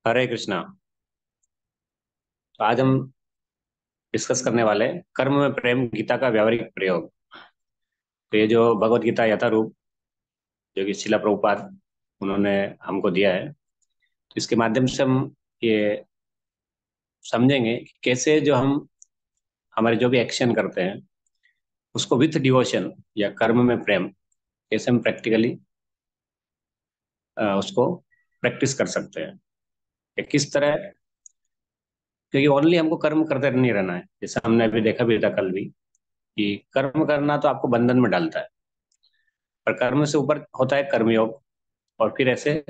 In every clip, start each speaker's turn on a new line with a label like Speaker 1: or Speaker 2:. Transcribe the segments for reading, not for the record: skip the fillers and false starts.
Speaker 1: हरे कृष्णा। तो आज हम डिस्कस करने वाले हैं कर्म में प्रेम गीता का व्यावहारिक प्रयोग। तो ये जो भगवत गीता यथारूप जो कि शिला प्रभुपाद उन्होंने हमको दिया है, तो इसके माध्यम से हम ये समझेंगे कि कैसे जो हम हमारे जो भी एक्शन करते हैं उसको विथ डिवोशन या कर्म में प्रेम कैसे हम प्रैक्टिकली उसको प्रैक्टिस कर सकते हैं कि किस तरह। क्योंकि ओनली हमको कर्म करते नहीं रहना है, जैसा हमने अभी देखा भी था कल भी कि कर्म करना तो आपको बंधन में डालता है, पर कर्म से ऊपर होता है कर्मयोग। और फिर ऐसे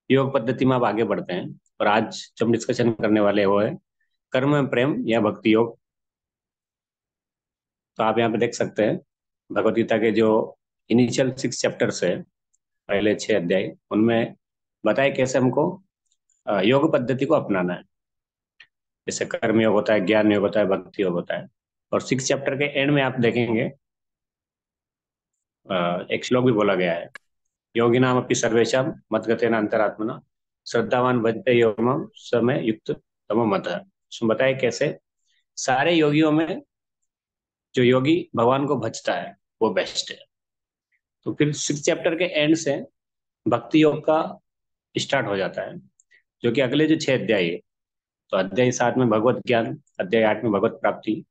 Speaker 1: योग पद्धति में आप आगे बढ़ते हैं। और आज जो हम डिस्कशन करने वाले हैं वो है कर्म में प्रेम या भक्ति योग। तो आप यहाँ पे देख सकते हैं भगवत गीता के जो इनिशियल 6 चैप्टर्स है, पहले 6 अध्याय, उनमें बताए कैसे हमको योग पद्धति को अपनाना है। जैसे कर्म योग होता है, ज्ञान योग होता है, भक्ति योग होता है। और 6 चैप्टर के एंड में आप देखेंगे एक श्लोक भी बोला गया है, योगिनाम अपि सर्वेशा मद्गतेन अंतरात्मना श्रद्धावान भजते योगम समय युक्त तमो मतः। उसमें बताए कैसे सारे योगियों में जो योगी भगवान को भजता है वो बेस्ट है। तो फिर 6 चैप्टर के एंड से भक्ति योग का स्टार्ट हो जाता है, जो कि अगले जो 6 अध्याय है। तो अध्याय 7 में भगवत ज्ञान, अध्याय 8 में भगवत प्राप्ति,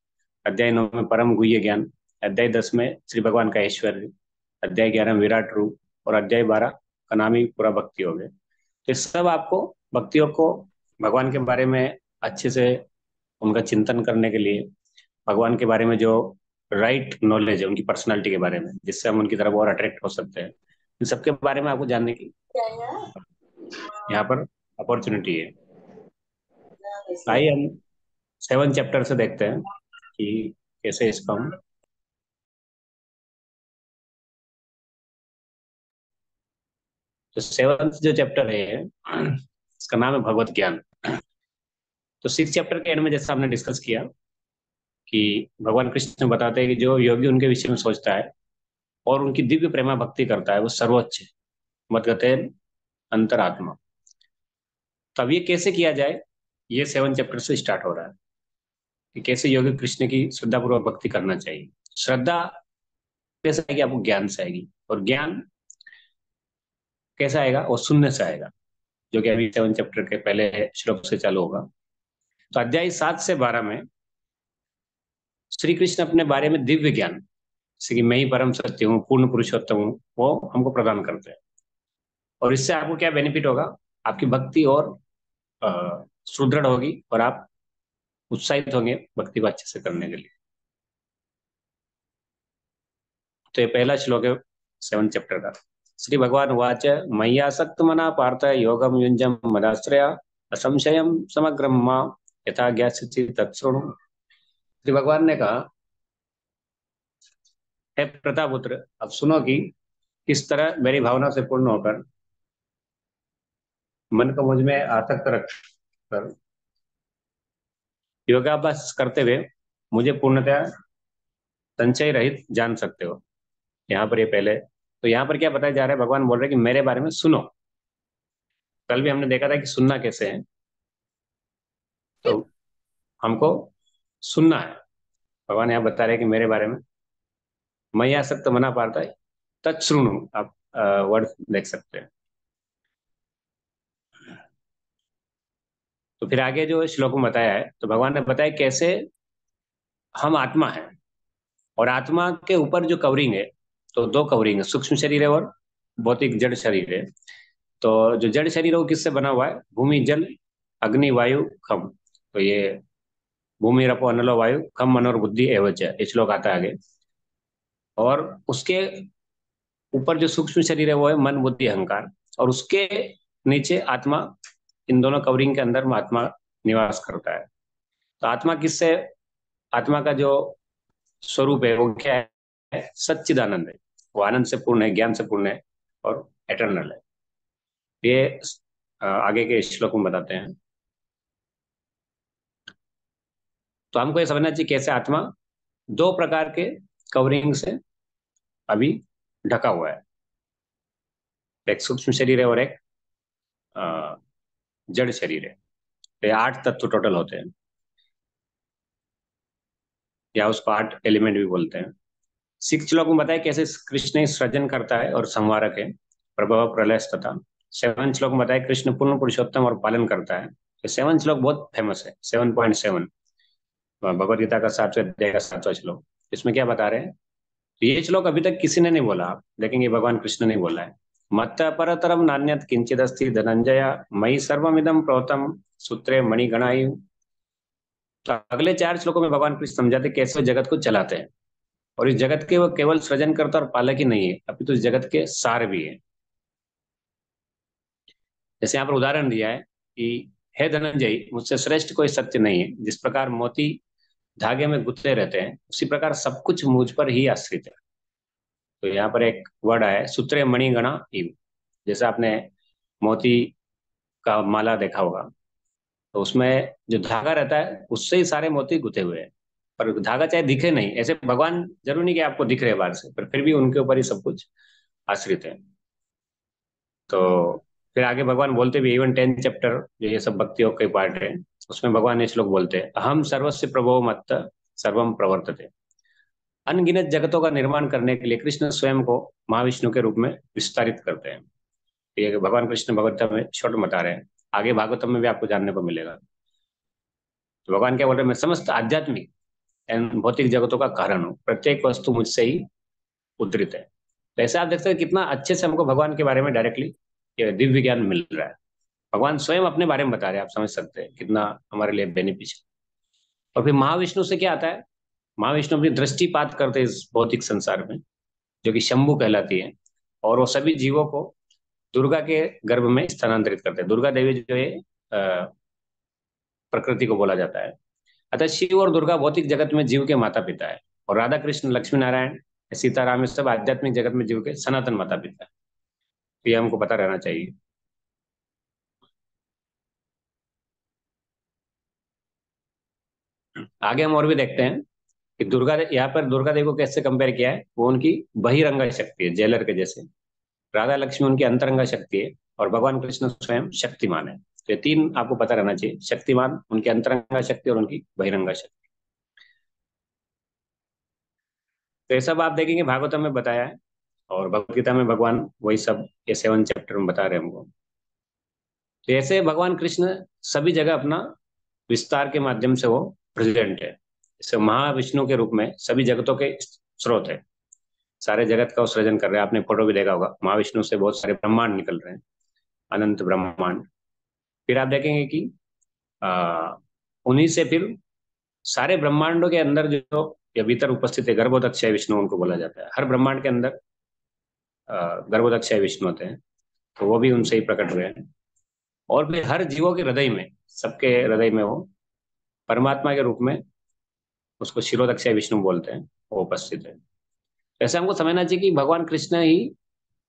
Speaker 1: अध्याय 9 में परम गुह्य ज्ञान, अध्याय 10 में श्री भगवान का ऐश्वर्य, अध्याय 11 में विराट रूप, और अध्याय 12 का नाम ही पूरा भक्ति योग है। तो इस सब आपको भक्ति योग को भगवान के बारे में अच्छे से उनका चिंतन करने के लिए, भगवान के बारे में जो राइट नॉलेज है उनकी पर्सनालिटी के बारे में, जिससे हम उनकी तरफ और अट्रैक्ट हो सकते हैं, इन सबके बारे में आपको जानने की यहाँ पर अपॉर्चुनिटी है। आइए हम 7 चैप्टर से देखते हैं कि कैसे इसको हम। तो 7th जो चैप्टर है इसका नाम है भगवत ज्ञान। तो 6 चैप्टर के एंड में जैसा हमने डिस्कस किया कि भगवान कृष्ण बताते हैं कि जो योगी उनके विषय में सोचता है और उनकी दिव्य प्रेमा भक्ति करता है वो सर्वोच्च है, मत कहते हैं अंतरात्मा। तब ये कैसे किया जाए, ये 7 चैप्टर से स्टार्ट हो रहा है कि कैसे योगी कृष्ण की श्रद्धापूर्वक भक्ति करना चाहिए। श्रद्धा कैसे आएगी, आपको ज्ञान से आएगी। और ज्ञान कैसा आएगा, वो सुनने से आएगा, जो कि अभी 7 चैप्टर के पहले श्लोक से चालू होगा। तो अध्याय 7 से 12 में श्री कृष्ण अपने बारे में दिव्य ज्ञान, जैसे कि मैं ही परम सत्य हूँ, पूर्ण पुरुषोत्तम हूँ, वो हमको प्रदान करते हैं। और इससे आपको क्या बेनिफिट होगा, आपकी भक्ति और सुदृढ़ होगी और आप उत्साहित होंगे भक्ति को अच्छे से करने के लिए। तो ये पहला श्लोक है 7 चैप्टर का। श्री भगवान वाच मय्यासक्त मना पार्थ योगम युंजम मदाश्रया असंशयम समग्रम मां यथा ज्ञास्यसि तत्शृणु। श्री भगवान ने कहा, हे प्रतापुत्र, अब सुनो कि किस तरह मेरी भावना से पूर्ण होकर मन को मुझ में आसक्त रख कर योगाभ्यास करते हुए मुझे पूर्णतया संचय रहित जान सकते हो। यहाँ पर ये पहले, तो यहाँ पर क्या बताया जा रहा है, भगवान बोल रहे हैं कि मेरे बारे में सुनो। कल भी हमने देखा था कि सुनना कैसे है, तो हमको सुनना है। भगवान यहाँ बता रहे हैं कि मेरे बारे में मैं यहाँ सक्त मना पाता है तत्श्रुणु, आप वर्ड देख सकते हैं। तो फिर आगे जो श्लोक में बताया है, तो भगवान ने बताया कैसे हम आत्मा है और आत्मा के ऊपर जो कवरिंग है, तो 2 कवरिंग है, सूक्ष्म शरीर है और भौतिक जड़ शरीर है। तो जो जड़ शरीर है वो किससे बना हुआ है, भूमि जल अग्नि वायु खम। तो ये भूमि रपो अनलो वायु खम मनोर बुद्धि एवच, ये श्लोक आता है आगे। और उसके ऊपर जो सूक्ष्म शरीर है वो है मन बुद्धि अहंकार, और उसके नीचे आत्मा। इन दोनों कवरिंग के अंदर में आत्मा निवास करता है। तो आत्मा किससे, आत्मा का जो स्वरूप है वो क्या है, सच्चिदानंद है। वो आनंद से पूर्ण है, ज्ञान से पूर्ण है और एटर्नल है। ये आगे के श्लोक में बताते हैं। तो हमको ये समझना चाहिए कैसे आत्मा 2 प्रकार के कवरिंग से अभी ढका हुआ है, एक सूक्ष्म शरीर है और एक जड़ शरीर है। तो ये 8 तत्व टोटल होते हैं, या उसको 8 एलिमेंट भी बोलते हैं। 6 श्लोक में बताया कैसे कृष्ण ही सृजन करता है और संवारक है, प्रभव प्रलय तथा। 7 श्लोक में बताया कृष्ण पूर्ण पुरुषोत्तम और पालन करता है। तो 7 श्लोक बहुत फेमस है, 7.7, भगवद गीता का 7वें अध्याय का 7वां श्लोक। इसमें क्या बता रहे हैं? तो ये श्लोक अभी तक किसी ने नहीं बोला, आप देखेंगे भगवान कृष्ण ने बोला है। मत्त परतरम नान्यत किंचित अस्ति धनंजय मयि सर्वमिदं प्रोतम सूत्रे मणिगणायु। तो अगले 4 श्लोकों में भगवान कृष्ण समझाते कैसे वो जगत को चलाते हैं, और इस जगत के वो केवल सृजनकर्ता और पालक ही नहीं है, अभी तो इस जगत के सार भी है। जैसे यहाँ पर उदाहरण दिया है कि हे धनंजय, मुझसे श्रेष्ठ कोई सत्य नहीं है। जिस प्रकार मोती धागे में गुंथे रहते हैं, उसी प्रकार सब कुछ मुझ पर ही आश्रित है। तो यहाँ पर एक वर्ड आया है, सूत्रे मणिगणा इव। जैसे आपने मोती का माला देखा होगा, तो उसमें जो धागा रहता है उससे ही सारे मोती गुथे हुए हैं। पर धागा चाहे दिखे नहीं, ऐसे भगवान जरूर नहीं कि आपको दिख रहे बाहर से, पर फिर भी उनके ऊपर ही सब कुछ आश्रित है। तो फिर आगे भगवान बोलते भी, इवन 10th चैप्टर जो ये सब भक्ति योग के पार्ट है, उसमें भगवान ने श्लोक बोलते हैं, अहम सर्वस्व प्रभो मत्त सर्वम प्रवर्तते। अनगिनत जगतों का निर्माण करने के लिए कृष्ण स्वयं को महाविष्णु के रूप में विस्तारित करते हैं। ये भगवान कृष्ण भगवत में शॉर्ट में बता रहे हैं, आगे भागवतम में भी आपको जानने को मिलेगा। तो भगवान क्या बोल रहे हैं, मैं समस्त आध्यात्मिक एवं भौतिक जगतों का कारण हूँ, प्रत्येक वस्तु मुझसे ही उद्धृत है। तो ऐसे आप देख सकते हैं कितना अच्छे से हमको भगवान के बारे में डायरेक्टली दिव्य ज्ञान मिल रहा है। भगवान स्वयं अपने बारे में बता रहे हैं, आप समझ सकते हैं कितना हमारे लिए बेनिफिशियल। और फिर महाविष्णु से क्या आता है? महाविष्णु अपनी दृष्टिपात करते हैं इस भौतिक संसार में, जो कि शंभु कहलाती है, और वो सभी जीवों को दुर्गा के गर्भ में स्थानांतरित करते हैं। दुर्गा देवी जो है प्रकृति को बोला जाता है। अतः शिव और दुर्गा भौतिक जगत में जीव के माता पिता है, और राधा कृष्ण लक्ष्मी नारायण सीताराम ये सब आध्यात्मिक जगत में जीव के सनातन माता पिता है। तो ये हमको पता रहना चाहिए। आगे हम और भी देखते हैं कि दुर्गा, यहाँ पर दुर्गा देवी को कैसे कंपेयर किया है, वो उनकी बहिरंगा शक्ति है, जेलर के जैसे। राधा लक्ष्मी उनकी अंतरंगा शक्ति है, और भगवान कृष्ण स्वयं शक्तिमान है। तो ये 3 आपको पता रहना चाहिए, शक्तिमान, उनकी अंतरंगा शक्ति और उनकी बहिरंगा शक्ति। तो ये सब आप देखेंगे भागवतम में बताया है, और भगवत गीता में भगवान वही सब ये 7 चैप्टर में बता रहे हैं हमको। तो ऐसे भगवान कृष्ण सभी जगह अपना विस्तार के माध्यम से वो प्रेजेंट है। जैसे महाविष्णु के रूप में सभी जगतों के स्रोत है, सारे जगत का वो सृजन कर रहे हैं। आपने फोटो भी देखा होगा, महाविष्णु से बहुत सारे ब्रह्मांड निकल रहे हैं, अनंत ब्रह्मांड। फिर आप देखेंगे कि उन्हीं से फिर सारे ब्रह्मांडों के अंदर जो या भीतर उपस्थित है, गर्भोदक्षय विष्णु उनको बोला जाता है। हर ब्रह्मांड के अंदर गर्भोदक्षय विष्णु होते हैं, तो वो भी उनसे ही प्रकट हुए हैं। और फिर हर जीवों के हृदय में, सबके हृदय में वो परमात्मा के रूप में, उसको शिरोदक्षय विष्णु बोलते हैं, वो उपस्थित है। ऐसे हमको समझना चाहिए कि भगवान कृष्ण ही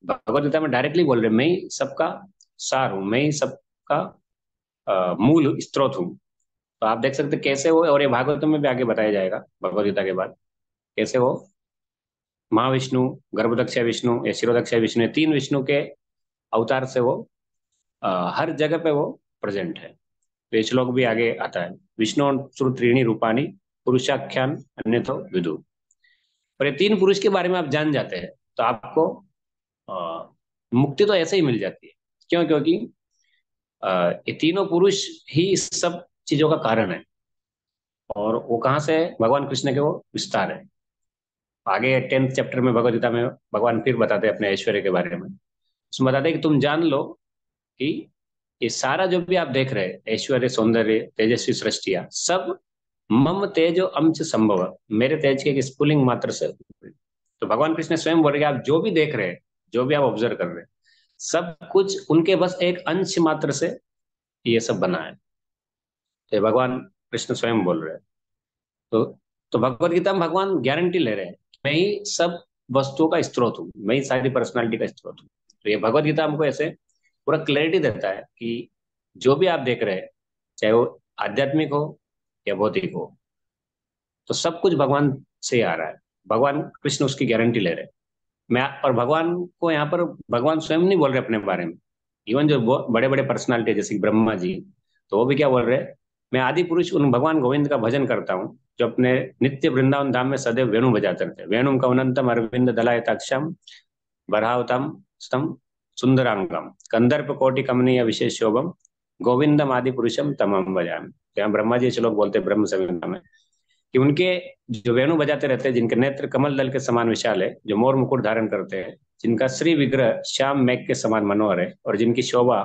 Speaker 1: भगवद गीता में डायरेक्टली बोल रहे हैं, मैं ही सबका सार हूँ, मैं ही सबका मूल स्त्रोत हूँ। तो आप देख सकते हैं कैसे वो, और ये भागवतम में भी आगे बताया जाएगा भगवद गीता के बाद, कैसे वो महाविष्णु, गर्भदक्षय विष्णु या शिरोदक्षय विष्णु, 3 विष्णु के अवतार से वो हर जगह पे वो प्रेजेंट है। तो ये श्लोक भी आगे आता है, विष्णु त्रीणी रूपाणी पुरुषाख्यान अन्यथो विदु। और ये 3 पुरुष के बारे में आप जान जाते हैं, तो आपको मुक्ति तो ऐसे ही मिल जाती है। क्यों? क्योंकि ये तीनों पुरुष ही इस सब चीजों का कारण है, और वो कहाँ से है? भगवान कृष्ण के वो विस्तार है। आगे 10th चैप्टर में भगवद गीता में भगवान फिर बताते हैं अपने ऐश्वर्य के बारे में। उसमें बताते हैं कि तुम जान लो कि ये सारा जो भी आप देख रहे हैं, ऐश्वर्य, सौंदर्य, तेजस्वी सृष्टिया, सब मम तेजो अंश संभव, मेरे तेज के एक स्फुलिंग मात्र से। तो भगवान कृष्ण स्वयं बोल रहे हैं, आप जो भी देख रहे हैं, जो भी आप ऑब्जर्व कर रहे हैं, सब कुछ उनके बस एक अंश मात्र से ये सब बना है। तो भगवान कृष्ण स्वयं बोल रहे हैं। तो तो भगवत गीता में भगवान गारंटी ले रहे हैं, मैं ही सब वस्तुओं का स्रोत हूँ, मैं ही सारी पर्सनालिटी का स्रोत हूँ। तो ये भगवत गीता हमको ऐसे पूरा क्लैरिटी देता है कि जो भी आप देख रहे हैं, चाहे वो आध्यात्मिक हो या भौतिक हो, तो सब कुछ भगवान से आ रहा है। भगवान कृष्ण उसकी गारंटी ले रहे हैं। मैं और भगवान को यहाँ पर भगवान स्वयं नहीं बोल रहे अपने बारे में, इवन जो बड़े बड़े पर्सनालिटी जैसे कि ब्रह्मा जी, तो वो भी क्या बोल रहे हैं, मैं आदि पुरुष उन भगवान गोविंद का भजन करता हूँ जो अपने नित्य वृंदावन धाम में सदैव वेणु बजाते रहते हैं। वेणुम कवनंतम अरविंद दलायताक्षम बरावतम स्तम सुंदरांगम कंदर्प कोटि कमनीय विशेष शोभम गोविंदम आदि पुरुषम तमम भजामि। तो यहाँ ब्रह्मा जी श्लोक बोलते हैं ब्रह्म संहिता में कि उनके जो वेणु बजाते रहते हैं, जिनके नेत्र कमल दल के समान विशाल है, जो मोर मुकुट धारण करते हैं, जिनका श्री विग्रह श्याम मेघ के समान मनोहर है और जिनकी शोभा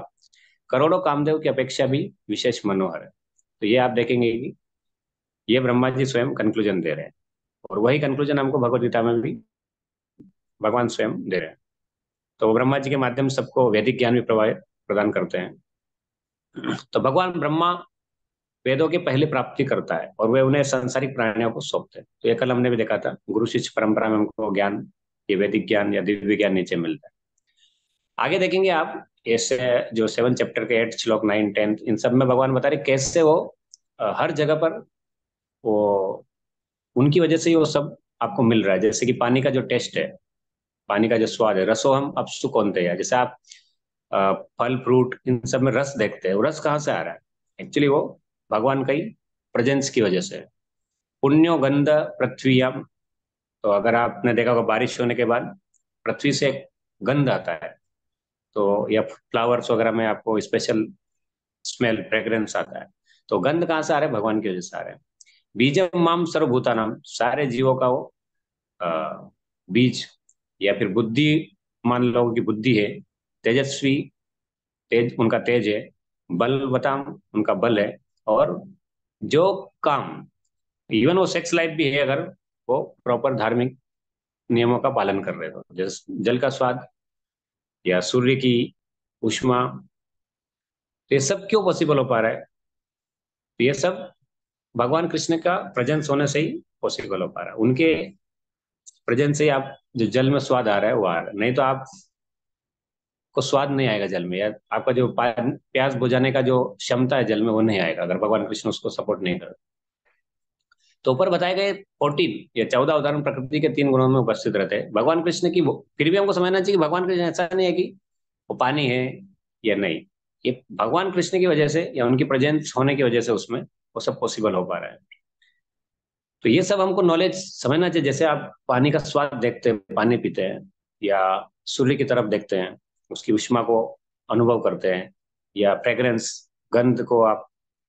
Speaker 1: करोड़ों कामदेव की अपेक्षा भी विशेष मनोहर है। तो ये आप देखेंगे कि ये ब्रह्मा जी स्वयं कंक्लूजन दे रहे हैं, और वही कंक्लूजन हमको भगवत गीता में भी भगवान स्वयं दे रहे हैं। तो वो ब्रह्मा जी के माध्यम से सबको वैदिक ज्ञान भी प्रदान करते हैं। तो भगवान ब्रह्मा वेदों की पहली प्राप्ति करता है और वे उन्हें सांसारिक प्राणियों को सौंपते हैं। तो ये कल हमने भी देखा था, गुरु शिष्य परंपरा में हमको ज्ञान, ये वैदिक ज्ञान या दिव्य ज्ञान नीचे मिलता है। आगे देखेंगे आप, ऐसे जो 7 चैप्टर के 8 श्लोक 9 10 इन सब में भगवान बता रहे कैसे वो हर जगह पर वो उनकी वजह से ही वो सब आपको मिल रहा है। जैसे कि पानी का जो टेस्ट है, पानी का जो स्वाद है, रसो हम अपसु कौनते हैं। जैसे आप फल फ्रूट इन सब में रस देखते हैं, वो रस कहाँ से आ रहा है? एक्चुअली वो भगवान का ही प्रेजेंस की वजह से है। पुण्यो गंध पृथ्वीयाम, तो अगर आपने देखा होगा बारिश होने के बाद पृथ्वी से एक गंध आता है, तो या फ्लावर्स वगैरह में आपको स्पेशल स्मेल फ्रेग्रेंस आता है। तो गंध कहाँ से आ रहा है? भगवान की वजह से आ रहा है। बीजम माम सर्वभूतानाम, सारे जीवों का वो बीज या फिर बुद्धि, मान लो कि बुद्धि है, तेजस्वी तेज उनका तेज है, बलवताम उनका बल है, और जो काम, इवन वो सेक्स लाइफ भी है अगर वो प्रॉपर धार्मिक नियमों का पालन कर रहे हो, जैसे जल का स्वाद या सूर्य की उष्मा, तो ये सब क्यों पॉसिबल हो पा रहा है? तो ये सब भगवान कृष्ण का प्रेजेंस होने से ही पॉसिबल हो पा रहा है। उनके प्रेजेंस से ही आप जो जल में स्वाद आ रहा है वो आ रहा है, नहीं तो आप को स्वाद नहीं आएगा जल में, या आपका जो प्यास बुझाने का जो क्षमता है जल में वो नहीं आएगा अगर भगवान कृष्ण उसको सपोर्ट नहीं करे। तो ऊपर बताए गए 14 या 14 उदाहरण प्रकृति के 3 गुणों में उपस्थित रहते हैं भगवान कृष्ण की। फिर भी हमको समझना चाहिए कि भगवान कृष्ण ऐसा नहीं है कि वो पानी है या नहीं, ये भगवान कृष्ण की वजह से या उनकी प्रेजेंस होने की वजह से उसमें वो सब पॉसिबल हो पा रहा है। तो ये सब हमको नॉलेज समझना चाहिए। जैसे आप पानी का स्वाद देखते हैं, पानी पीते हैं, या सूर्य की तरफ देखते हैं, उसकी उष्मा को अनुभव करते हैं, या फ्रेग्रेंस गंध को आप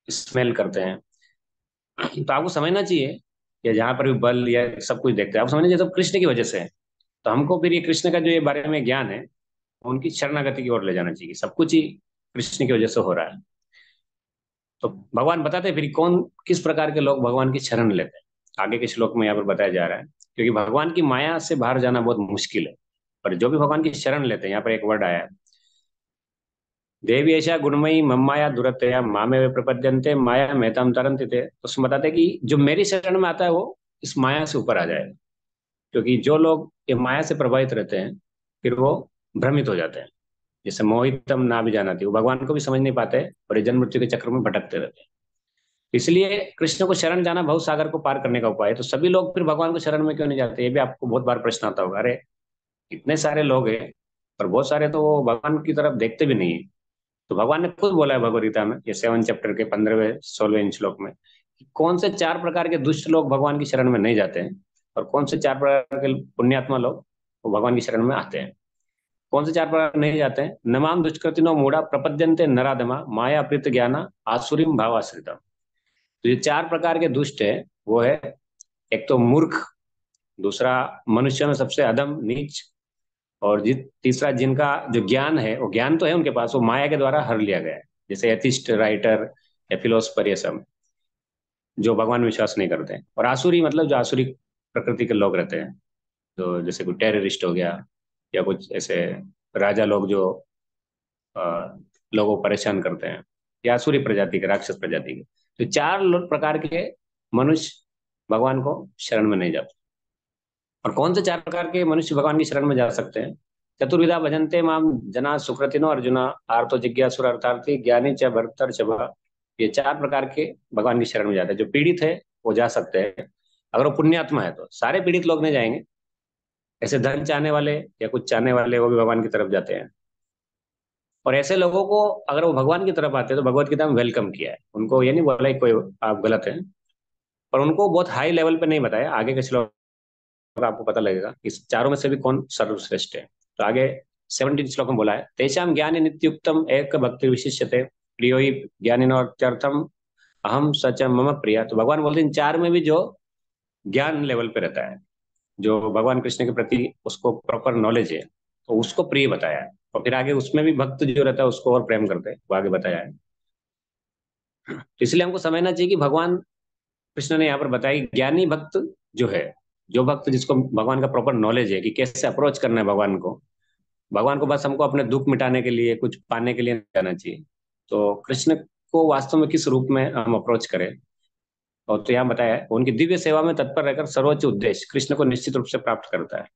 Speaker 1: स्मेल करते हैं, तो आपको समझना चाहिए कि जहां पर भी बल या सब कुछ देखते हैं, आपको समझना चाहिए सब कृष्ण की वजह से है। तो हमको फिर ये कृष्ण का जो ये बारे में ज्ञान है उनकी शरणागति की ओर ले जाना चाहिए। सब कुछ ही कृष्ण की वजह से हो रहा है। तो भगवान बताते हैं फिर कौन किस प्रकार के लोग भगवान की शरण लेते हैं। आगे के श्लोक में यहाँ पर बताया जा रहा है, क्योंकि भगवान की माया से बाहर जाना बहुत मुश्किल है, पर जो भी भगवान की शरण लेते हैं, यहाँ पर एक वर्ड आया है, देवी ऐसा गुणमयी मम्माया दुरतया मामे वे प्रपद्यंते माया मेहताम तरंति थे। उसमें बताते हैं कि जो मेरी शरण में आता है वो इस माया से ऊपर आ जाएगा, क्योंकि जो लोग ये माया से प्रभावित रहते हैं फिर वो भ्रमित हो जाते हैं। जैसे मोहितम ना भी जाना थी, वो भगवान को भी समझ नहीं पाते और ये जन्म मृत्यु के चक्र में भटकते रहते हैं। इसलिए कृष्ण को शरण जाना भव सागर को पार करने का उपाय है। तो सभी लोग फिर भगवान को शरण में क्यों नहीं जाते? ये भी आपको बहुत बार प्रश्न आता होगा, अरे इतने सारे लोग हैं पर बहुत सारे तो वो भगवान की तरफ देखते भी नहीं है। तो भगवान ने खुद बोला है भगवद गीता में, ये 7 चैप्टर के 15वें 16वें श्लोक में, कि कौन से 4 प्रकार के दुष्ट लोग भगवान की शरण में नहीं जाते हैं और कौन से 4 प्रकार के पुण्यात्मा लोग वो भगवान की शरण में आते हैं। कौन से 4 प्रकार नहीं जाते हैं? नमाम दुष्कृतिनो मूढ़ा प्रपद्यंते नराधमा माया प्रीत ज्ञाना आसुरीम भावाश्रितम। तो ये 4 प्रकार के दुष्ट है, वो है एक तो मूर्ख, दूसरा मनुष्य में सबसे अधम नीच, और तीसरा जिनका जो ज्ञान है वो ज्ञान तो है उनके पास, वो माया के द्वारा हर लिया गया है, जैसे एथिस्ट राइटर या फिलोसफर, ये सब जो भगवान में विश्वास नहीं करते हैं। और आसुरी मतलब जो आसुरी प्रकृति के लोग रहते हैं, तो जैसे कोई टेररिस्ट हो गया या कुछ ऐसे राजा लोग जो अ, लोगों को परेशान करते हैं, या आसुरी प्रजाति के, राक्षस प्रजाति के। तो 4 प्रकार के मनुष्य भगवान को शरण में नहीं जाते। और कौन से 4 प्रकार के मनुष्य भगवान की शरण में जा सकते हैं? चतुर्विधा भजन्ते माम जना सुकृतिनो अर्जुना आर्तो जिज्ञासुर अर्थार्थी ज्ञानी च भरतर च भा। ये 4 प्रकार के भगवान की शरण में जाते हैं। जो पीड़ित है वो जा सकते हैं अगर वो पुण्यात्मा है, तो सारे पीड़ित लोग नहीं जाएंगे। ऐसे धन चाहने वाले या कुछ चाहने वाले वो भी भगवान की तरफ जाते हैं। और ऐसे लोगों को अगर वो भगवान की तरफ आते हैं तो भगवत गीता में वेलकम किया है उनको, ये नहीं बोला कि कोई आप गलत हैं, पर उनको बहुत हाई लेवल पे नहीं बताया। आगे के श्लोक में आपको पता लगेगा इस चारों में से भी कौन सर्वश्रेष्ठ है। तो आगे 17 श्लोक में बोला है, तेषाम ज्ञानी नित्युक्तम एक भक्ति विशिष्यते प्रियो ही ज्ञानिनोत्यर्थम अहम सच मम प्रिया। तो भगवान बोलते हैं इन चार में भी जो ज्ञान लेवल पे रहता है, जो भगवान कृष्ण के प्रति उसको प्रॉपर नॉलेज है, तो उसको प्रिय बताया है। और फिर आगे उसमें भी भक्त जो रहता है उसको और प्रेम करते हैं, वो आगे बताया है। तो इसलिए हमको समझना चाहिए कि भगवान कृष्ण ने यहाँ पर बताया कि ज्ञानी भक्त जो है, जो भक्त जिसको भगवान का प्रॉपर नॉलेज है कि कैसे अप्रोच करना है भगवान को, भगवान को बस हमको अपने दुख मिटाने के लिए कुछ पाने के लिए नहीं जाना चाहिए। तो कृष्ण को वास्तव में किस रूप में हम अप्रोच करें, और तो यहाँ बताया है उनकी दिव्य सेवा में तत्पर रहकर सर्वोच्च उद्देश्य कृष्ण को निश्चित रूप से प्राप्त करता है।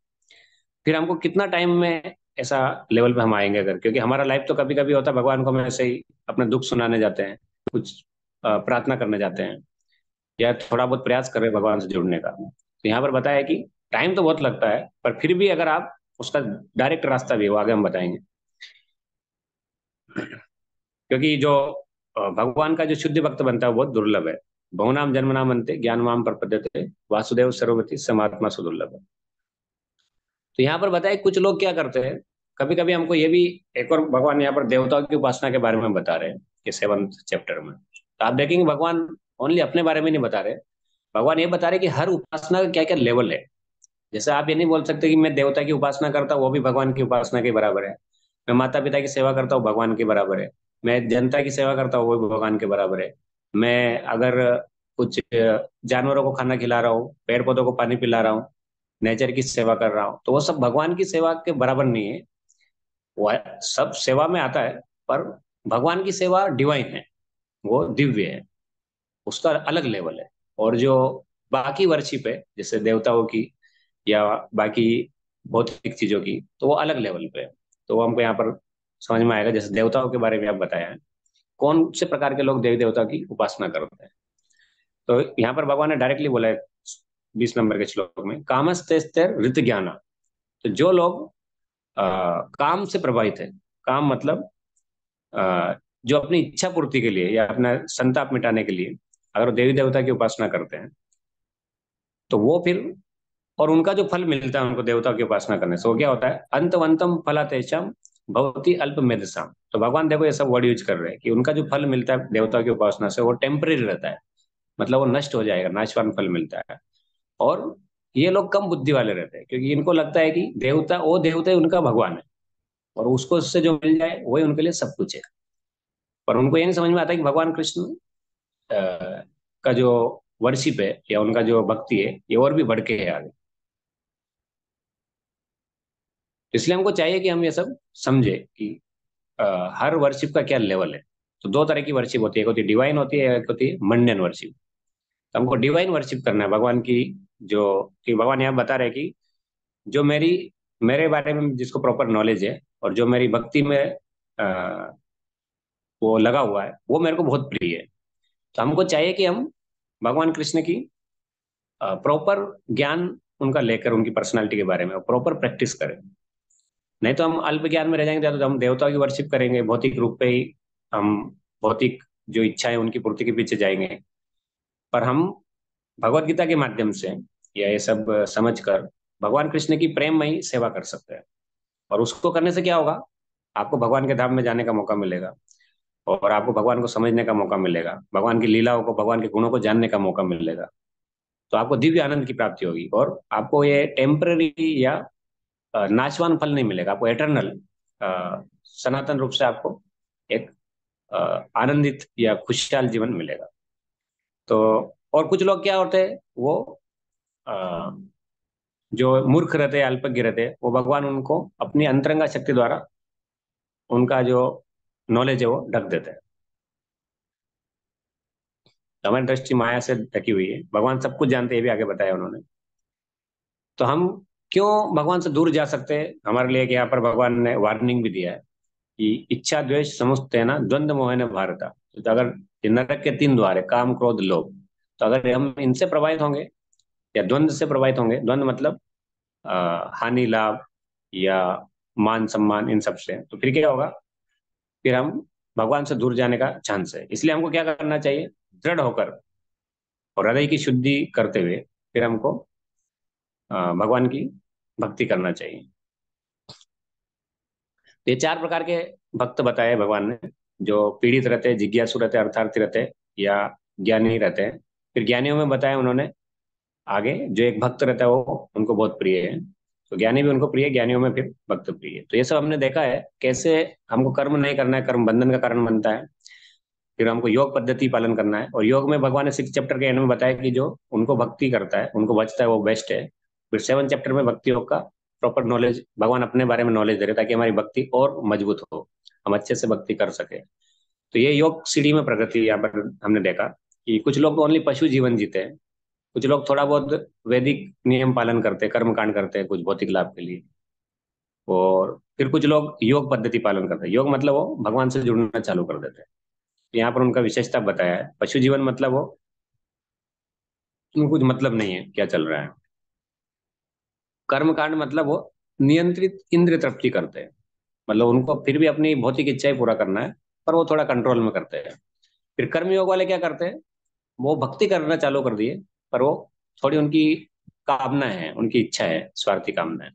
Speaker 1: फिर हमको कितना टाइम में ऐसा लेवल पे हम आएंगे अगर, क्योंकि हमारा लाइफ तो कभी कभी होता है भगवान को हम ऐसे ही अपने दुख सुनाने जाते हैं, कुछ प्रार्थना करने जाते हैं, या थोड़ा बहुत प्रयास कर रहे हैं भगवान से जुड़ने का। तो यहाँ पर बताया कि टाइम तो बहुत लगता है, पर फिर भी अगर आप उसका डायरेक्ट रास्ता भी है, वो आगे हम बताएंगे। क्योंकि जो भगवान का जो शुद्ध भक्त बनता है वो बहुत दुर्लभ है। बहुनाम जन्मनाम अंते ज्ञान माम प्रपद्यते वासुदेव सर्वगति समात्मा सुदुर्लभ है। तो यहाँ पर बताए कुछ लोग क्या करते हैं, कभी कभी हमको ये भी, एक और भगवान यहाँ पर देवताओं की उपासना के बारे में बता रहे हैं कि 7th चैप्टर में। तो आप देखेंगे भगवान ओनली अपने बारे में नहीं बता रहे, भगवान ये बता रहे कि हर उपासना का क्या क्या लेवल है। जैसे आप ये नहीं बोल सकते कि मैं देवता की उपासना करता हूँ वो भी भगवान की उपासना के बराबर है, मैं माता पिता की सेवा करता हूँ भगवान के बराबर है, मैं जनता की सेवा करता हूँ वो भी भगवान के बराबर है, मैं अगर कुछ जानवरों को खाना खिला रहा हूँ, पेड़ पौधों को पानी पिला रहा हूँ, नेचर की सेवा कर रहा हूँ, तो वो सब भगवान की सेवा के बराबर नहीं है। वो सब सेवा में आता है, पर भगवान की सेवा डिवाइन है, वो दिव्य है, उसका अलग लेवल है। और जो बाकी वर्शिप है जैसे देवताओं की या बाकी भौतिक चीजों की, तो वो अलग लेवल पे है। तो वो हमको यहाँ पर समझ में आएगा। जैसे देवताओं के बारे में आप बताया है, कौन से प्रकार के लोग देवी देवता की उपासना करते हैं। तो यहाँ पर भगवान ने डायरेक्टली बोला है 20 नंबर के श्लोक में, कामस्ते ऋत ज्ञान। तो जो लोग काम से प्रभावित है, काम मतलब जो अपनी इच्छा पूर्ति के लिए या अपना संताप मिटाने के लिए अगर देवी देवता की उपासना करते हैं, तो वो फिर, और उनका जो फल मिलता है उनको देवता की उपासना करने से, वो क्या होता है, अंतवंतम फला तेषाम भवती अल्प मेधसाम। तो भगवान देखो ये सब वर्ड यूज कर रहे हैं कि उनका जो फल मिलता है देवता की उपासना से वो टेम्परेरी रहता है, मतलब वो नष्ट हो जाएगा, नाशवान फल मिलता है। और ये लोग कम बुद्धि वाले रहते हैं क्योंकि इनको लगता है कि देवता, वो देवता ही उनका भगवान है, और उसको उससे जो मिल जाए वही उनके लिए सब कुछ है। पर उनको ये नहीं समझ में आता कि भगवान कृष्ण का जो वर्शिप है या उनका जो भक्ति है ये और भी बढ़ के है आगे। इसलिए हमको चाहिए कि हम ये सब समझे कि हर वर्शिप का क्या लेवल है। तो दो तरह की वर्शिप होती है, एक होती है डिवाइन होती है, एक होती है मंडन वर्शिप। तो हमको डिवाइन वर्शिप करना है भगवान की, जो कि भगवान यहाँ बता रहे हैं कि जो मेरे बारे में जिसको प्रॉपर नॉलेज है और जो मेरी भक्ति में अ, वो लगा हुआ है वो मेरे को बहुत प्रिय है। तो हमको चाहिए कि हम भगवान कृष्ण की प्रॉपर ज्ञान उनका लेकर उनकी पर्सनालिटी के बारे में प्रॉपर प्रैक्टिस करें। नहीं तो हम अल्प ज्ञान में रह जाएंगे, तो हम देवताओं की वर्शिप करेंगे भौतिक रूप पे ही, हम भौतिक जो इच्छा है उनकी पूर्ति के पीछे जाएंगे। पर हम भगवत गीता के माध्यम से या ये सब समझ कर भगवान कृष्ण की प्रेममयी सेवा कर सकते हैं। और उसको करने से क्या होगा, आपको भगवान के धाम में जाने का मौका मिलेगा, और आपको भगवान को समझने का मौका मिलेगा, भगवान की लीलाओं को, भगवान के गुणों को जानने का मौका मिलेगा। तो आपको दिव्य आनंद की प्राप्ति होगी, और आपको ये टेम्पररी या नाशवान फल नहीं मिलेगा, आपको एटर्नल सनातन रूप से आपको एक अ, आनंदित या खुशहाल जीवन मिलेगा। तो और कुछ लोग क्या होते हैं, वो अ, जो मूर्ख रहते हैं, अल्पज्ञ रहते हैं, वो भगवान उनको अपनी अंतरंगा शक्ति द्वारा उनका जो नॉलेज है वो ढक देते हैं। तो हमारी दृष्टि माया से ढकी हुई है, भगवान सब कुछ जानते हैं, ये भी आगे बताया उन्होंने। तो हम क्यों भगवान से दूर जा सकते हैं, हमारे लिए कि यहाँ पर भगवान ने वार्निंग भी दिया है कि इच्छा द्वेष समुत्थेन द्वंद्व मोहेन भारत। तो अगर ये नरक के 3 द्वार है, काम क्रोध लोभ, तो अगर हम इनसे प्रभावित होंगे या द्वंद्व से प्रभावित होंगे, द्वंद्व मतलब हानि लाभ या मान सम्मान, इन सब से, तो फिर क्या होगा, फिर हम भगवान से दूर जाने का चांस है। इसलिए हमको क्या करना चाहिए, दृढ़ होकर और हृदय की शुद्धि करते हुए फिर हमको भगवान की भक्ति करना चाहिए। ये चार प्रकार के भक्त बताए भगवान ने, जो पीड़ित रहते हैं, जिज्ञासु रहते हैं, अर्थार्थी रहते हैं, या ज्ञानी रहते हैं। फिर ज्ञानियों में बताया उन्होंने आगे, जो एक भक्त रहता है वो उनको बहुत प्रिय है, तो ज्ञानी भी उनको प्रिय है, ज्ञानियों में फिर भक्त प्रिय है। तो ये सब हमने देखा है कैसे हमको कर्म नहीं करना है, कर्म बंधन का कारण बनता है। फिर हमको योग पद्धति पालन करना है, और योग में भगवान ने 6 चैप्टर के एंड में बताया कि जो उनको भक्ति करता है, उनको बचता है, वो बेस्ट है। फिर 7 चैप्टर में भक्ति योग का प्रॉपर नॉलेज, भगवान अपने बारे में नॉलेज दे रहे ताकि हमारी भक्ति और मजबूत हो, हम अच्छे से भक्ति कर सके। तो ये योग सीढ़ी में प्रगति यहाँ पर हमने देखा कि कुछ लोग तो ओनली पशु जीवन जीते हैं, कुछ लोग थोड़ा बहुत वैदिक नियम पालन करते हैं, कर्म कांड करते हैं कुछ भौतिक लाभ के लिए, और फिर कुछ लोग योग पद्धति पालन करते हैं। योग मतलब वो भगवान से जुड़ना चालू कर देते हैं। यहाँ पर उनका विशेषता बताया है। पशु जीवन मतलब वो, उनको कुछ मतलब नहीं है क्या चल रहा है। कर्म कांड मतलब वो नियंत्रित इंद्रिय तृप्ति करते हैं, मतलब उनको फिर भी अपनी भौतिक इच्छाएं पूरा करना है, पर वो थोड़ा कंट्रोल में करते हैं। फिर कर्म योग वाले क्या करते हैं, वो भक्ति करना चालू कर दिए, पर वो थोड़ी उनकी कामना है, उनकी इच्छा है, स्वार्थी कामना है।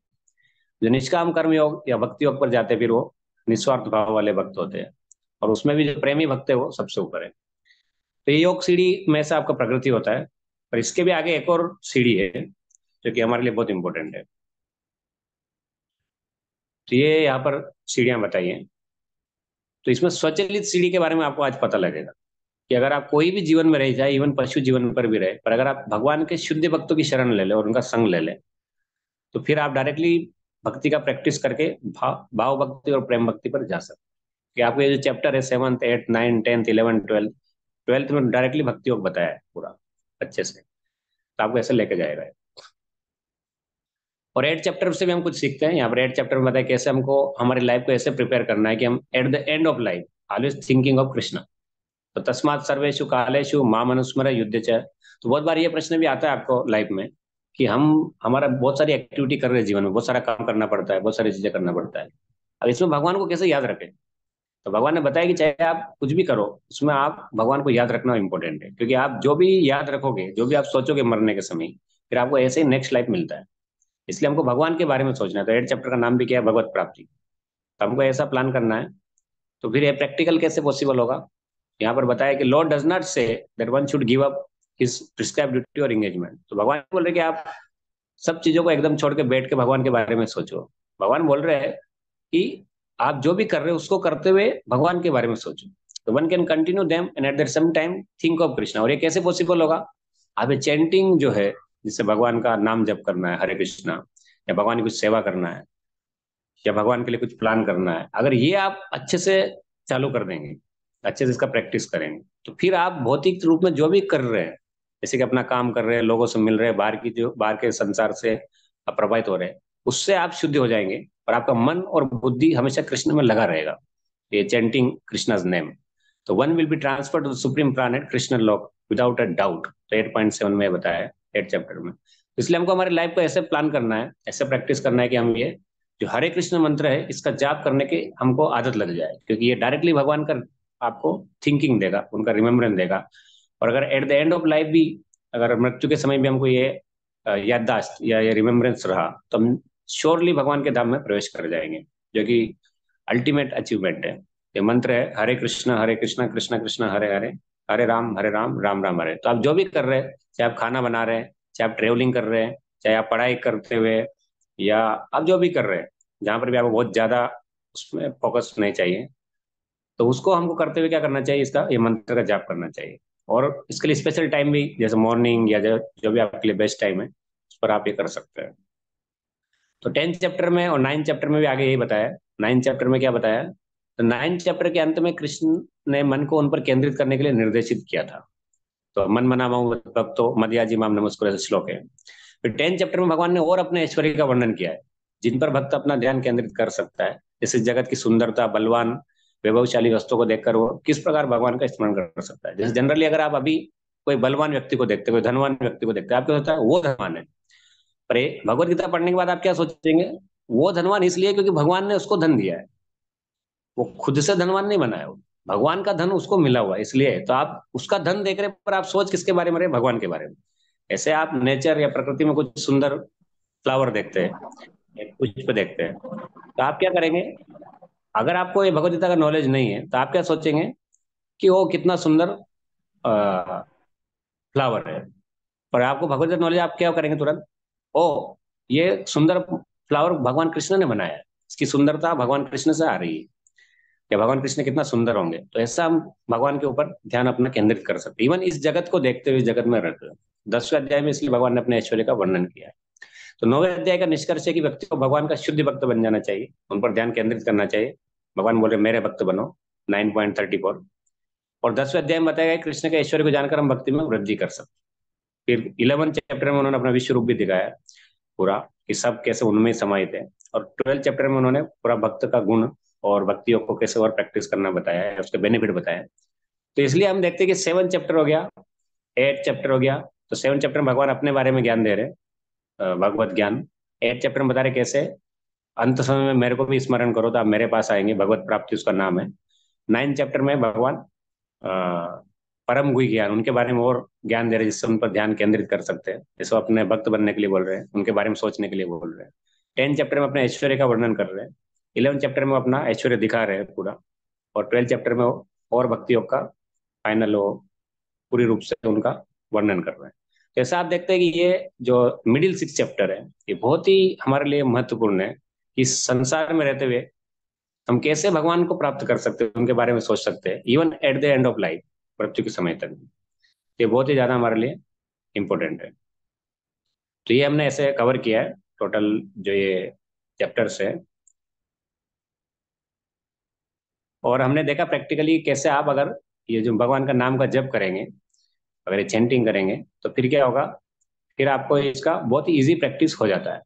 Speaker 1: जो निष्काम कर्म योग या भक्ति योग पर जाते हैं, फिर वो निस्वार्थ भाव वाले भक्त होते हैं, और उसमें भी जो प्रेमी भक्त है वो सबसे ऊपर है। तो ये योग सीढ़ी में से आपका प्रकृति होता है, पर इसके भी आगे एक और सीढ़ी है जो कि हमारे लिए बहुत इंपॉर्टेंट है। तो ये यहाँ पर सीढ़ियां बताई हैं। तो इसमें स्वचलित सीढ़ी के बारे में आपको आज पता लगेगा कि अगर आप कोई भी जीवन में रह जाए, इवन पशु जीवन पर भी रहे, पर अगर आप भगवान के शुद्ध भक्तों की शरण ले ले और उनका संग ले ले, तो फिर आप डायरेक्टली भक्ति का प्रैक्टिस करके भाव भक्ति और प्रेम भक्ति पर जा सकते हैं। कि आपको ये जो चैप्टर है 7th 8th 9th 10th 11th 12th में डायरेक्टली भक्ति योग बताया है पूरा अच्छे से, तो आपको ऐसे लेके जाएगा। और 8 चैप्टर से भी हम कुछ सीखते हैं। यहाँ पर 8 चैप्टर में बताया कैसे हमको हमारी लाइफ को ऐसे प्रिपेयर करना है कि हम at the end of life always thinking of Krishna. तो तस्मात् सर्वेषु कालेषु माम अनुस्मर युद्ध च। तो बहुत बार ये प्रश्न भी आता है आपको लाइफ में कि हम हमारा बहुत सारी एक्टिविटी कर रहे हैं जीवन में, बहुत सारा काम करना पड़ता है, बहुत सारी चीजें करना पड़ता है, अब इसमें भगवान को कैसे याद रखें। तो भगवान ने बताया कि चाहे आप कुछ भी करो, उसमें आप भगवान को याद रखना इंपॉर्टेंट है, क्योंकि आप जो भी याद रखोगे, जो भी आप सोचोगे मरने के समय, फिर आपको ऐसे ही नेक्स्ट लाइफ मिलता है। इसलिए हमको भगवान के बारे में सोचना है। तो 8 चैप्टर का नाम भी क्या है, भगवत प्राप्ति। तो हमको ऐसा प्लान करना है। तो फिर ये प्रैक्टिकल कैसे पॉसिबल होगा, यहाँ पर बताया कि Lord does not say that one should give up his prescribe duty और एंगेजमेंट। तो भगवान बोल रहे कि आप सब चीजों को एकदम छोड़ के बैठ के भगवान के बारे में सोचो। भगवान बोल रहे हैं कि आप जो भी कर रहे हो उसको करते हुए भगवान के बारे में सोचो। तो one can continue them and at the same time think of Krishna. और ये कैसे पॉसिबल होगा, आप ये चैंटिंग जो है, जिससे भगवान का नाम जप करना है, हरे कृष्णा, या भगवान की कुछ सेवा करना है, या भगवान के लिए कुछ प्लान करना है, अगर ये आप अच्छे से चालू कर देंगे, अच्छे से इसका प्रैक्टिस करेंगे, तो फिर आप भौतिक रूप में जो भी कर रहे हैं, जैसे कि अपना काम कर रहे हैं, लोगों से मिल रहे हैं, बाहर के संसार से आप प्रभावित हो रहे हैं, उससे आप शुद्ध हो जाएंगे, और आपका मन और बुद्धि हमेशा कृष्ण में लगा रहेगा। ये चैंटिंग कृष्णाज नेम। तो one will be transfer to supreme planet Krishna Lok without a doubt. तो 8.7 में बताया है 8 चैप्टर में। इसलिए हमको हमारी लाइफ को ऐसे प्लान करना है, ऐसे प्रैक्टिस करना है कि हम ये जो हरे कृष्ण मंत्र है इसका जाप करने की हमको आदत लग जाए, क्योंकि ये डायरेक्टली भगवान का आपको थिंकिंग देगा, उनका रिमेम्बरेंस देगा। और अगर at the end of life भी, अगर मृत्यु के समय भी हमको ये याददाश्त या ये रिमेम्बरेंस रहा, तो हम श्योरली भगवान के धाम में प्रवेश कर जाएंगे, जो कि अल्टीमेट अचीवमेंट है। ये मंत्र है हरे कृष्णा कृष्ण कृष्ण हरे हरे, हरे राम राम राम हरे। तो आप जो भी कर रहे हैं, चाहे आप खाना बना रहे हैं, चाहे आप ट्रेवलिंग कर रहे हैं, चाहे आप पढ़ाई करते हुए, या आप जो भी कर रहे हैं, जहां पर भी आपको बहुत ज्यादा उसमें फोकस नहीं चाहिए, तो उसको हमको करते हुए क्या करना चाहिए, इसका ये मंत्र का जाप करना चाहिए। और इसके लिए स्पेशल टाइम भी, जैसे मॉर्निंग या जो भी आपके लिए बेस्ट टाइम है, उस पर आप ये कर सकते हैं। तो 10th चैप्टर में और 9th चैप्टर में भी आगे यही बताया। 9th चैप्टर में क्या बताया, तो 9th चैप्टर के अंत में कृष्ण ने मन को उन पर केंद्रित करने के लिए निर्देशित किया था। तो मन मना भक्तो मदयाजी माम नमस्कुर, ऐसे श्लोक है। फिर 10th चैप्टर में भगवान ने और अपने ऐश्वर्य का वर्णन किया है, जिन पर भक्त अपना ध्यान केंद्रित कर सकता है। जैसे जगत की सुंदरता, बलवान वैभवशाली वस्तुओं को देखकर वो किस प्रकार भगवान का स्मरण कर सकता है। जैसे जनरली अगर आप अभी कोई बलवान व्यक्ति को देखते, कोई धनवान व्यक्ति को देखते, आपको होता है वो धनवान है। पर भगवत गीता पढ़ने के बाद आप क्या सोचेंगे, वो धनवान इसलिए क्योंकि भगवान ने उसको धन दिया है। वो खुद से धनवान नहीं बना है, वो भगवान का धन उसको मिला हुआ है, इसलिए है। तो आप उसका धन देख रहे पर आप सोच किसके बारे में रहे, भगवान के बारे में। ऐसे आप नेचर या प्रकृति में कुछ सुंदर फ्लावर देखते हैं, एक पुष्प देखते हैं, तो आप क्या करेंगे? अगर आपको ये भगवत गीता का नॉलेज नहीं है तो आप क्या सोचेंगे कि वो कितना सुंदर फ्लावर है। पर आपको भगवत गीता नॉलेज, आप क्या करेंगे तुरंत? ओ, ये सुंदर फ्लावर भगवान कृष्ण ने बनाया है, इसकी सुंदरता भगवान कृष्ण से आ रही है, कि भगवान कृष्ण कितना सुंदर होंगे। तो ऐसा हम भगवान के ऊपर ध्यान अपना केंद्रित कर सकते हैं, इवन इस जगत को देखते हुए, इस जगत में रहते हुए। 10वें अध्याय में इसलिए भगवान ने अपने ऐश्वर्य का वर्णन किया है। तो 9वें अध्याय का निष्कर्ष है कि व्यक्ति को भगवान का शुद्ध भक्त बन जाना चाहिए, उन पर ध्यान केंद्रित करना चाहिए। भगवान बोले मेरे भक्त बनो, 9.34। और 10वें अध्याय में बताया गया कृष्ण के ऐश्वर्य को जानकर हम भक्ति में वृद्धि कर सकते। फिर 11 चैप्टर में उन्होंने अपना विश्व रूप भी दिखाया पूरा, कि सब कैसे उनमें समाहित है। और 12 चैप्टर में उन्होंने पूरा भक्त का गुण और भक्तियों को कैसे और प्रैक्टिस करना बताया है, उसके बेनिफिट बताया। तो इसलिए हम देखते हैं कि 7 चैप्टर हो गया, 8 चैप्टर हो गया। तो 7 चैप्टर में भगवान अपने बारे में ज्ञान दे रहे हैं, भगवत ज्ञान। 8 चैप्टर में बता रहे कैसे अंत समय में मेरे को भी स्मरण करो तो आप मेरे पास आएंगे, भगवत प्राप्ति उसका नाम है। 9 चैप्टर में भगवान परम गुही ज्ञान, उनके बारे में और ज्ञान दे रहे हैं, जिससे उन पर ध्यान केंद्रित कर सकते हैं, जैसे वो अपने भक्त बनने के लिए बोल रहे हैं, उनके बारे में सोचने के लिए बोल रहे हैं। 10 चैप्टर में अपने ऐश्वर्य का वर्णन कर रहे हैं। 11 चैप्टर में अपना ऐश्वर्य दिखा रहे हैं पूरा। और 12 चैप्टर में और भक्तियों का फाइनल वो पूरी रूप से उनका वर्णन कर रहे हैं। जैसा आप देखते हैं कि ये जो मिडिल 6 चैप्टर है, ये बहुत ही हमारे लिए महत्वपूर्ण है, कि संसार में रहते हुए हम कैसे भगवान को प्राप्त कर सकते हैं, उनके बारे में सोच सकते हैं, even at the end of life, मृत्यु के समय तक। ये बहुत ही ज्यादा हमारे लिए इम्पोर्टेंट है। तो ये हमने ऐसे कवर किया है टोटल जो ये चैप्टर्स है। और हमने देखा प्रैक्टिकली कैसे आप अगर ये जो भगवान का नाम का जप करेंगे, अगर ये चैंटिंग करेंगे, तो फिर क्या होगा? फिर आपको इसका बहुत ही इजी प्रैक्टिस हो जाता है।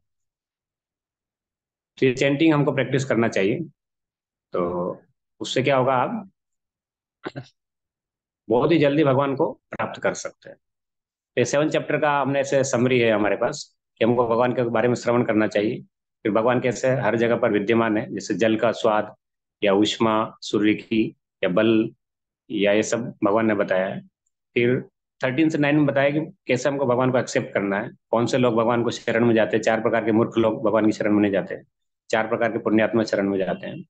Speaker 1: तो ये चैंटिंग हमको प्रैक्टिस करना चाहिए। तो उससे क्या होगा, आप बहुत ही जल्दी भगवान को प्राप्त कर सकते हैं। ये 7 चैप्टर का हमने ऐसे समरी है हमारे पास, कि हमको भगवान के बारे में श्रवण करना चाहिए। फिर भगवान कैसे हर जगह पर विद्यमान है, जैसे जल का स्वाद या ऊष्मा, सूर्य की या बल, या ये सब भगवान ने बताया है। फिर 13 से 9 में बताया कि कैसे हमको भगवान को एक्सेप्ट करना है, कौन से लोग भगवान को शरण में जाते हैं। 4 प्रकार के मूर्ख लोग भगवान की शरण में नहीं जाते, 4 प्रकार के पुण्यात्मा शरण में जाते हैं।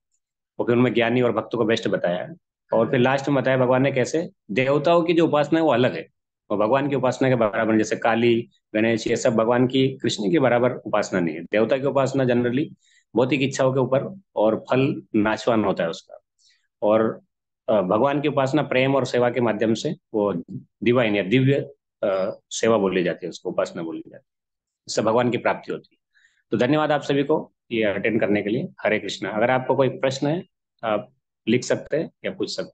Speaker 1: और फिर उनमें ज्ञानी और भक्तों को बेस्ट बताया है। और फिर लास्ट में बताया भगवान ने कैसे देवताओं की जो उपासना है वो अलग है, और भगवान की उपासना के बराबर नहीं। जैसे काली, गणेश, ये सब भगवान की, कृष्ण की बराबर उपासना नहीं है। देवता की उपासना जनरली भौतिक इच्छाओं के ऊपर, और फल नाशवान होता है उसका। और भगवान की उपासना प्रेम और सेवा के माध्यम से, वो डिवाइन या दिव्य सेवा बोली जाती है, उसको उपासना बोली जाती है। इससे भगवान की प्राप्ति होती है। तो धन्यवाद आप सभी को ये अटेंड करने के लिए। हरे कृष्णा। अगर आपको कोई प्रश्न है, आप लिख सकते हैं या पूछ सकते हैं।